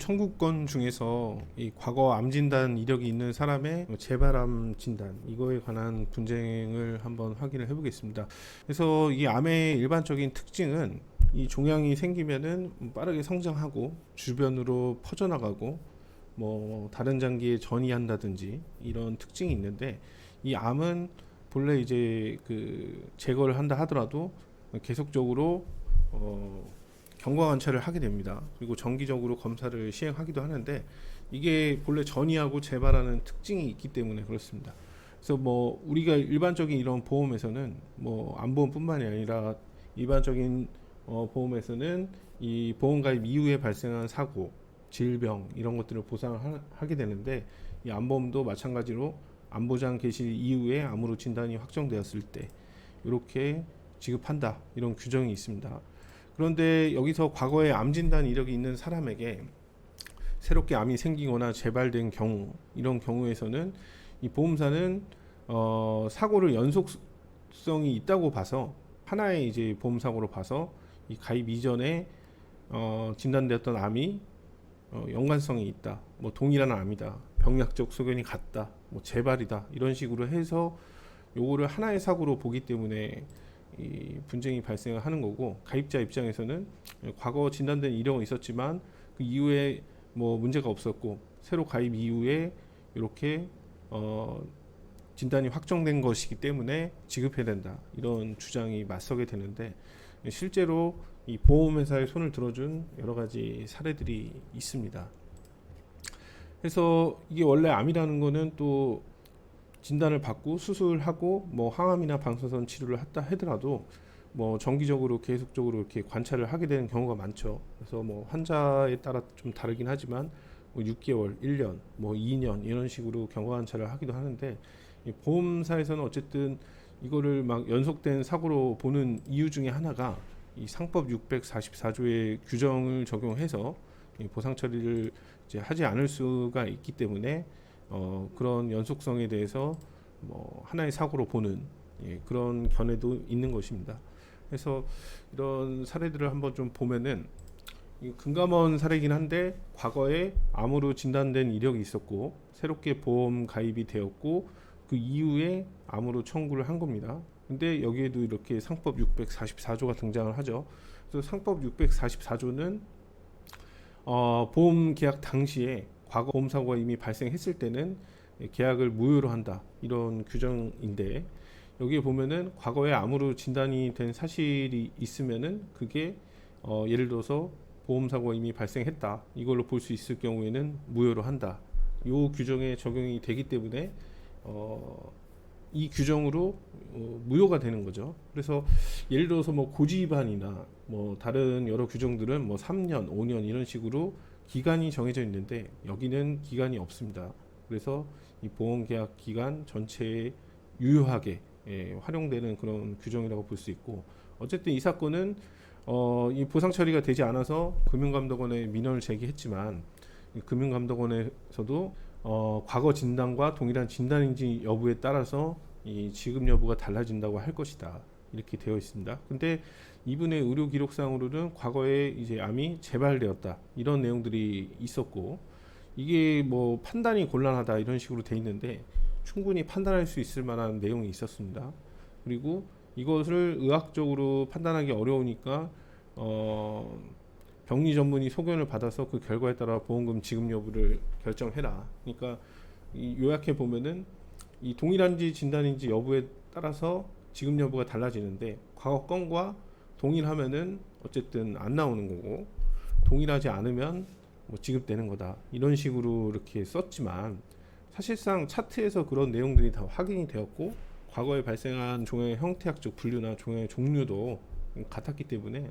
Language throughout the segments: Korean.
청구권 중에서 이 과거 암 진단 이력이 있는 사람의 재발암 진단 이거에 관한 분쟁을 한번 확인을 해보겠습니다. 그래서 이 암의 일반적인 특징은 이 종양이 생기면은 빠르게 성장하고 주변으로 퍼져나가고 뭐 다른 장기에 전이한다든지 이런 특징이 있는데, 이 암은 본래 이제 그 제거를 한다 하더라도 계속적으로 경과 관찰을 하게 됩니다. 그리고 정기적으로 검사를 시행하기도 하는데, 이게 본래 전이하고 재발하는 특징이 있기 때문에 그렇습니다. 그래서 뭐 우리가 일반적인 이런 보험에서는 뭐 암보험뿐만이 아니라 일반적인 보험에서는 이 보험 가입 이후에 발생한 사고, 질병 이런 것들을 보상을 하게 되는데, 이 암보험도 마찬가지로 암보장 개시 이후에 암으로 진단이 확정되었을 때 이렇게 지급한다, 이런 규정이 있습니다. 그런데 여기서 과거에 암 진단 이력이 있는 사람에게 새롭게 암이 생기거나 재발된 경우, 이런 경우에서는 이 보험사는 사고를 연속성이 있다고 봐서, 하나의 이제 보험 사고로 봐서 이 가입 이전에 진단되었던 암이 연관성이 있다, 뭐 동일한 암이다, 병약적 소견이 같다, 뭐 재발이다, 이런 식으로 해서 요거를 하나의 사고로 보기 때문에 이 분쟁이 발생을 하는 거고, 가입자 입장에서는 과거 진단된 이력은 있었지만 그 이후에 뭐 문제가 없었고 새로 가입 이후에 이렇게 진단이 확정된 것이기 때문에 지급해야 된다, 이런 주장이 맞서게 되는데, 실제로 이 보험회사의 손을 들어준 여러 가지 사례들이 있습니다. 그래서 이게 원래 암이라는 거는 또 진단을 받고 수술하고 뭐 항암이나 방사선 치료를 했다 하더라도 뭐 정기적으로 계속적으로 이렇게 관찰을 하게 되는 경우가 많죠. 그래서 뭐 환자에 따라 좀 다르긴 하지만 뭐 6개월, 1년, 뭐 2년 이런 식으로 경과 관찰을 하기도 하는데, 이 보험사에서는 어쨌든 이거를 막 연속된 사고로 보는 이유 중에 하나가 이 상법 644조의 규정을 적용해서 이 보상 처리를 이제 하지 않을 수가 있기 때문에 그런 연속성에 대해서 뭐 하나의 사고로 보는, 그런 견해도 있는 것입니다. 그래서 이런 사례들을 한번 좀 보면은, 금감원 사례이긴 한데 과거에 암으로 진단된 이력이 있었고 새롭게 보험 가입이 되었고 그 이후에 암으로 청구를 한 겁니다. 근데 여기에도 이렇게 상법 644조가 등장을 하죠. 그래서 상법 644조는 보험 계약 당시에 과거 보험 사고가 이미 발생했을 때는 계약을 무효로 한다, 이런 규정인데, 여기에 보면은 과거에 암으로 진단이 된 사실이 있으면은 그게 예를 들어서 보험 사고가 이미 발생했다, 이걸로 볼 수 있을 경우에는 무효로 한다, 이 규정에 적용이 되기 때문에 이 규정으로 무효가 되는 거죠. 그래서 예를 들어서 뭐 고지 위반이나 뭐 다른 여러 규정들은 뭐 3년, 5년 이런 식으로 기간이 정해져 있는데 여기는 기간이 없습니다. 그래서 이 보험계약 기간 전체에 유효하게 활용되는 그런 규정이라고 볼 수 있고, 어쨌든 이 사건은 이 보상 처리가 되지 않아서 금융감독원에 민원을 제기했지만, 금융감독원에서도 과거 진단과 동일한 진단인지 여부에 따라서 이 지급 여부가 달라진다고 할 것이다, 이렇게 되어 있습니다. 근데 이분의 의료 기록상으로는 과거에 이제 암이 재발되었다, 이런 내용들이 있었고, 이게 뭐 판단이 곤란하다 이런 식으로 돼 있는데 충분히 판단할 수 있을 만한 내용이 있었습니다. 그리고 이것을 의학적으로 판단하기 어려우니까 병리 전문의 소견을 받아서 그 결과에 따라 보험금 지급 여부를 결정해라. 그러니까 요약해 보면은 이 동일한지 진단인지 여부에 따라서 지급 여부가 달라지는데, 과거 건과 동일하면은 어쨌든 안 나오는 거고, 동일하지 않으면 뭐 지급되는 거다, 이런 식으로 이렇게 썼지만 사실상 차트에서 그런 내용들이 다 확인이 되었고 과거에 발생한 종양의 형태학적 분류나 종양의 종류도 같았기 때문에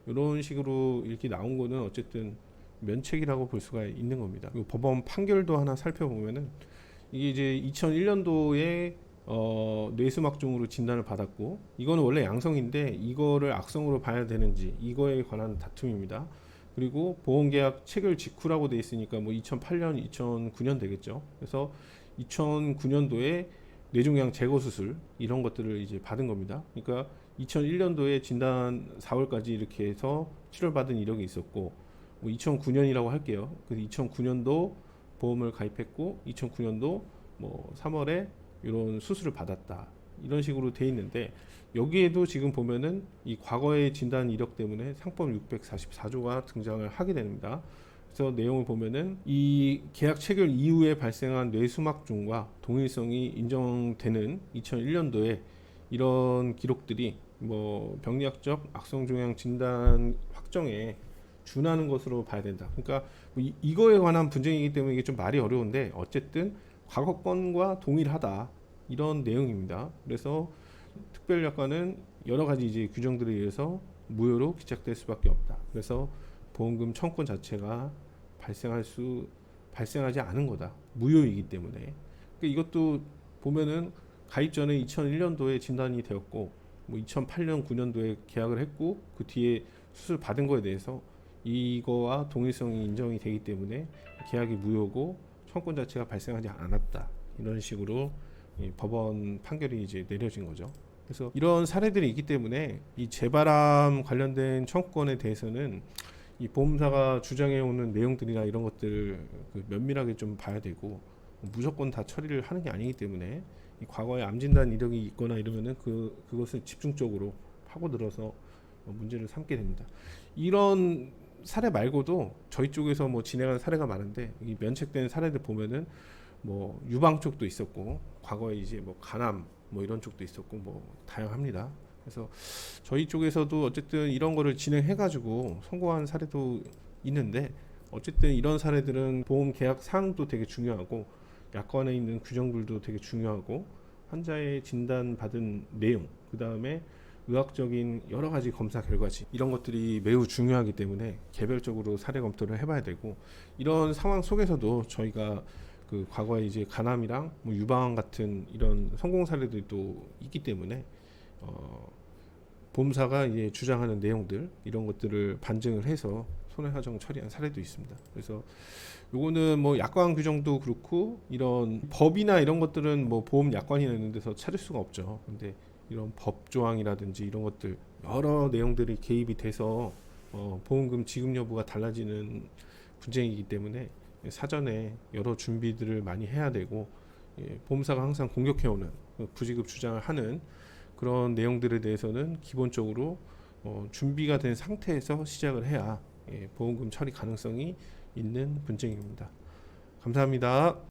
이런 식으로 이렇게 나온 거는 어쨌든 면책이라고 볼 수가 있는 겁니다. 그리고 법원 판결도 하나 살펴보면은, 이게 이제 2001년도에 뇌수막종으로 진단을 받았고, 이거는 원래 양성인데 이거를 악성으로 봐야 되는지 이거에 관한 다툼입니다. 그리고 보험계약 체결 직후라고 돼 있으니까 뭐 2008년, 2009년 되겠죠. 그래서 2009년도에 뇌종양 제거 수술 이런 것들을 이제 받은 겁니다. 그러니까 2001년도에 진단 4월까지 이렇게 해서 치료를 받은 이력이 있었고, 뭐 2009년이라고 할게요. 그래서 2009년도 보험을 가입했고 2009년도 뭐 3월에 이런 수술을 받았다. 이런 식으로 돼 있는데 여기에도 지금 보면은 이 과거의 진단 이력 때문에 상법 644조가 등장을 하게 됩니다. 그래서 내용을 보면은 이 계약 체결 이후에 발생한 뇌수막종과 동일성이 인정되는 2001년도에 이런 기록들이 뭐 병리학적 악성종양 진단 확정에 준하는 것으로 봐야 된다. 그러니까 뭐 이거에 관한 분쟁이기 때문에 이게 좀 말이 어려운데 어쨌든 과거 건과 동일하다 이런 내용입니다. 그래서 특별약관은 여러 가지 이제 규정들에 의해서 무효로 기착될 수밖에 없다. 그래서 보험금 청구권 자체가 발생하지 않은 거다. 무효이기 때문에. 그러니까 이것도 보면은 가입 전에 2001년도에 진단이 되었고 뭐 2008년 9년도에 계약을 했고 그 뒤에 수술 받은 거에 대해서 이거와 동일성이 인정이 되기 때문에 계약이 무효고 청구권 자체가 발생하지 않았다. 이런 식으로 법원 판결이 이제 내려진 거죠. 그래서 이런 사례들이 있기 때문에 이 재발암 관련된 청구권에 대해서는 이 보험사가 주장해 오는 내용들이나 이런 것들 면밀하게 좀 봐야 되고 무조건 다 처리를 하는 게 아니기 때문에 이 과거에 암 진단 이력이 있거나 이러면은 그것을 집중적으로 파고들어서 문제를 삼게 됩니다. 이런 사례 말고도 저희 쪽에서 뭐 진행한 사례가 많은데 이 면책된 사례들 보면은 뭐 유방 쪽도 있었고 과거에 이제 뭐 간암 뭐 이런 쪽도 있었고 뭐 다양합니다. 그래서 저희 쪽에서도 어쨌든 이런 거를 진행해 가지고 성공한 사례도 있는데 어쨌든 이런 사례들은 보험 계약 사항도 되게 중요하고 약관에 있는 규정들도 되게 중요하고 환자의 진단 받은 내용 그 다음에 의학적인 여러 가지 검사 결과지 이런 것들이 매우 중요하기 때문에 개별적으로 사례 검토를 해봐야 되고 이런 상황 속에서도 저희가 그 과거에 이제 간암이랑 뭐 유방암 같은 이런 성공 사례들이 또 있기 때문에 보험사가 이제 주장하는 내용들 이런 것들을 반증을 해서 손해하정 처리한 사례도 있습니다. 그래서 요거는 뭐 약관 규정도 그렇고 이런 법이나 이런 것들은 뭐 보험 약관이나 이런 데서 찾을 수가 없죠. 근데 이런 법 조항이라든지 이런 것들 여러 내용들이 개입이 돼서 보험금 지급 여부가 달라지는 분쟁이기 때문에 사전에 여러 준비들을 많이 해야 되고 보험사가 항상 공격해오는 부지급 주장을 하는 그런 내용들에 대해서는 기본적으로 준비가 된 상태에서 시작을 해야 보험금 처리 가능성이 있는 분쟁입니다. 감사합니다.